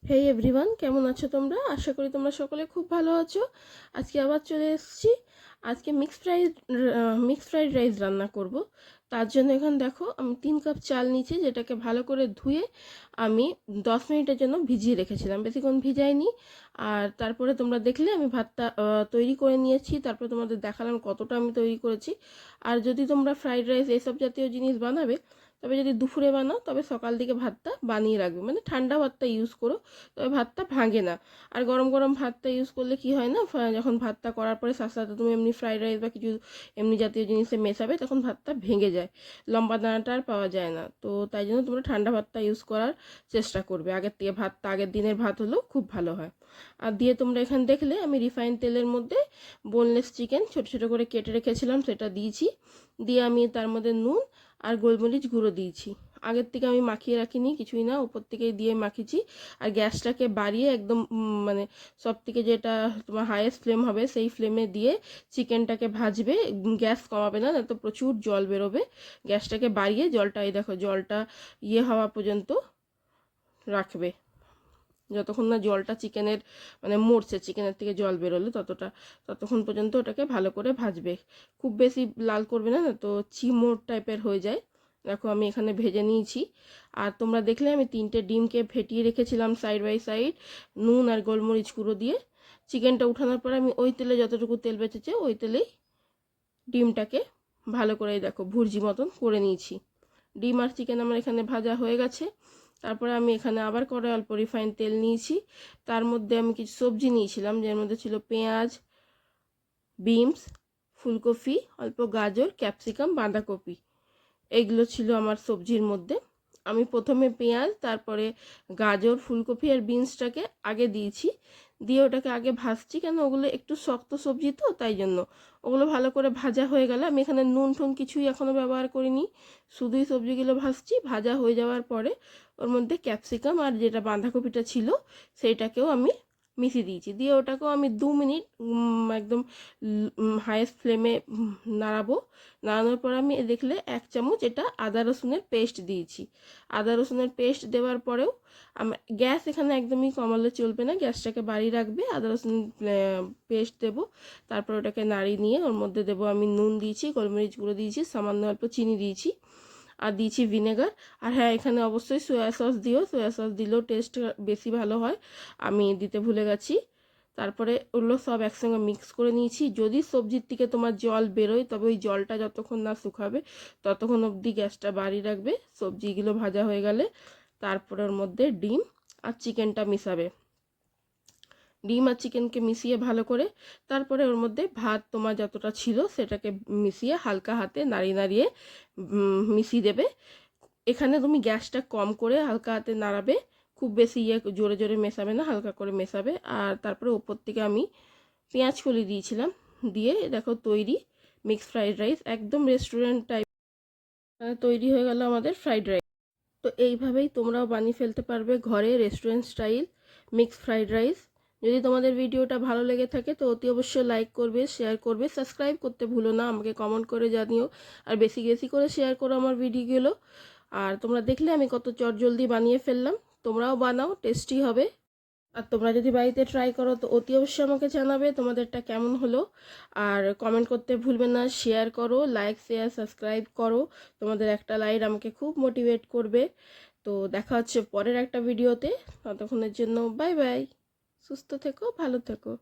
হেই everyone, কেমন আছো তোমরা? আশা করি তোমরা সকলে খুব ভালো আছো। আজকে আবার চলে এসেছি। আজকে মিক্স ফ্রাইড রাইস রান্না করব। তার জন্য এখন দেখো আমি 3 কাপ চাল নিয়েছি, যেটাকে ভালো করে ধুয়ে আমি 10 মিনিটের জন্য ভিজিয়ে রেখেছিলাম, বেশিক্ষণ ভিজাইনি। আর তারপরে তোমরা দেখলে আমি ভাতটা তৈরি করে নিয়েছি, তারপরে তোমাদের দেখালাম কতটা আমি তৈরি করেছি। আর যদি তোমরা ফ্রাইড রাইস এইসব জাতীয় জিনিস বানাবে, তবে যদি দুপুরে বানাও তবে সকাল দিকে ভাতটা বানিয়ে রাখবে, মানে ঠান্ডা ভাতটা ইউজ করো, তবে ভাতটা ভাঙে না। আর গরম গরম ভাতটা ইউজ করলে কি হয় না, যখন ভাতটা করার পরে সাথে সাথে তুমি এমনি ফ্রাইড রাইস বা কিছু এমনি জাতীয় জিনিসে মেশাবে, তখন ভাতটা ভেঙে যায়, লম্বা দানাটা আর পাওয়া যায় না। তো তাই জন্য তোমরা ঠান্ডা ভাতটা ইউজ করার চেষ্টা করবে। আগের থেকে ভাতটা আগের দিনের ভাত হলেও খুব ভালো হয়। আর দিয়ে তোমরা এখানে দেখলে আমি রিফাইন তেলের মধ্যে বোনলেস চিকেন ছোট ছোট করে কেটে রেখেছিলাম, সেটা দিয়েছি। দিয়ে আমি তার মধ্যে নুন আর গোলমরিচ গুঁড়ো দিয়েছি। আগের থেকে আমি মাখিয়ে রাখিনি, কিছুই না, উপর থেকে দিয়ে মাখিয়েছি। আর গ্যাসটাকে বাড়িয়ে একদম মানে সব থেকে যেটা তোমার হাইয়েস্ট ফ্লেম হবে সেই ফ্লেমে দিয়ে চিকেনটাকে ভাজবে। গ্যাস কমাবে না, তো প্রচুর জল বেরোবে। গ্যাসটাকে বাড়িয়ে জলটা, এই দেখো জলটা হওয়া পর্যন্ত রাখবে, যতক্ষণ না জলটা চিকেনের মানে মরছে, চিকেনের থেকে জল বেরোলে ততক্ষণ পর্যন্ত ওটাকে ভালো করে ভাজবে। খুব বেশি লাল করবে না, তো চিমোর টাইপের হয়ে যায়। দেখো আমি এখানে ভেজে নিয়েছি। আর তোমরা দেখলে আমি 3টে ডিমকে ফেটিয়ে রেখেছিলাম সাইড বাই সাইড, নুন আর গোলমরিচ গুঁড়ো দিয়ে। চিকেনটা উঠানোর পরে আমি ওই তেলে, যতটুকু তেল বেঁচেছে ওই তেলেই ডিমটাকে ভালো করে দেখো ভুর্জি মতন করে নিয়েছি। ডিম আর চিকেন আমার এখানে ভাজা হয়ে গেছে। তারপরে আমি এখানে আবার করে অল্প রিফাইন তেল নিয়েছি। তার মধ্যে আমি কিছু সবজি নিয়েছিলাম, যার মধ্যে ছিল পেঁয়াজ, বিনস, ফুলকপি, অল্প গাজর, ক্যাপসিকাম, বাঁধাকপি। এইগুলো ছিল আমার সবজির মধ্যে। আমি প্রথমে পেঁয়াজ, তারপরে গাজর, ফুলকপি আর বিনসটাকে আগে দিয়েছি, দিয়ে ওটাকে আগে ভাজছি, কেন ওগুলো একটু শক্ত সবজি তো তাই জন্য। ওগুলো ভালো করে ভাজা হয়ে গেলে, আমি এখানে নুন টুন কিছুই এখনও ব্যবহার করিনি, শুধুই সবজিগুলো ভাজছি। ভাজা হয়ে যাওয়ার পরে ওর মধ্যে ক্যাপসিকাম আর যেটা বাঁধাকপিটা ছিল সেইটাকেও আমি মিশিয়ে দিয়েছি, দিয়ে ওটাকেও আমি 2 মিনিট একদম হাইয়েস্ট ফ্লেমে নাড়াবো। নাড়ানোর পর আমি দেখলে 1 চামচ এটা আদা রসুনের পেস্ট দিয়েছি। আদা রসুনের পেস্ট দেওয়ার পরেও গ্যাস এখানে একদমই কমালে চলবে না, গ্যাসটাকে বাড়িয়ে রাখবে। আদা রসুন পেস্ট দেবো, তারপর ওটাকে নাড়িয়ে নিয়ে ওর মধ্যে দেবো আমি নুন দিয়েছি, গোলমরিচ গুঁড়ো দিয়েছি, সামান্য অল্প চিনি দিয়েছি, আর দিয়েছি ভিনেগার। আর হ্যাঁ, এখানে অবশ্যই সয়া সস দিও, সয়া সস দিলেও টেস্ট বেশি ভালো হয়, আমি দিতে ভুলে গেছি। তারপরে ওগুলো সব একসঙ্গে মিক্স করে নিয়েছি। যদি সবজির থেকে তোমার জল বেরোয়, তবে ওই জলটা যতক্ষণ না শুকাবে ততক্ষণ অবধি গ্যাসটা বাড়িয়ে রাখবে। সবজিগুলো ভাজা হয়ে গেলে তারপরে ওর মধ্যে ডিম আর চিকেনটা মিশাবে। ডিম আর চিকেনকে মিশিয়ে ভালো করে তারপরে ওর মধ্যে ভাত তোমার যতটা ছিল সেটাকে মিশিয়ে হালকা হাতে নাড়িয়ে নাড়িয়ে মিশিয়ে দেবে। এখানে তুমি গ্যাসটা কম করে হালকা হাতে নাড়াবে, খুব বেশি জোরে জোরে মেশাবে না, হালকা করে মেশাবে। আর তারপরে ওপর থেকে আমি পেঁয়াজ কলি দিয়েছিলাম, দিয়ে দেখো তৈরি মিক্স ফ্রাইড রাইস, একদম রেস্টুরেন্ট টাইপ তৈরি হয়ে গেল আমাদের ফ্রাইড রাইস। তো এইভাবেই তোমরাও বানিয়ে ফেলতে পারবে ঘরে restaurant style mix fried rice. যদি তোমাদের ভিডিওটা ভালো লেগে থাকে তো অতি অবশ্যই লাইক করবে, শেয়ার করবে, সাবস্ক্রাইব করতে ভুলো না, আমাকে কমেন্ট করে জানিও। আর বেশি বেশি করে শেয়ার করো আমার ভিডিওগুলো। আর তোমরা দেখলে আমি কত চটজলদি বানিয়ে ফেললাম, তোমরাও বানাও, টেস্টি হবে। আর তোমরা যদি বাড়িতে ট্রাই করো তো অতি অবশ্যই আমাকে জানাবে তোমাদেরটা কেমন হলো। আর কমেন্ট করতে ভুলবে না, শেয়ার করো, লাইক শেয়ার সাবস্ক্রাইব করো। তোমাদের একটা লাইক আমাকে খুব মোটিভেট করবে। তো দেখা হচ্ছে পরের একটা ভিডিওতে, ততক্ষণের জন্য বাই বাই। সুস্থ থেকো, ভালো থেকো।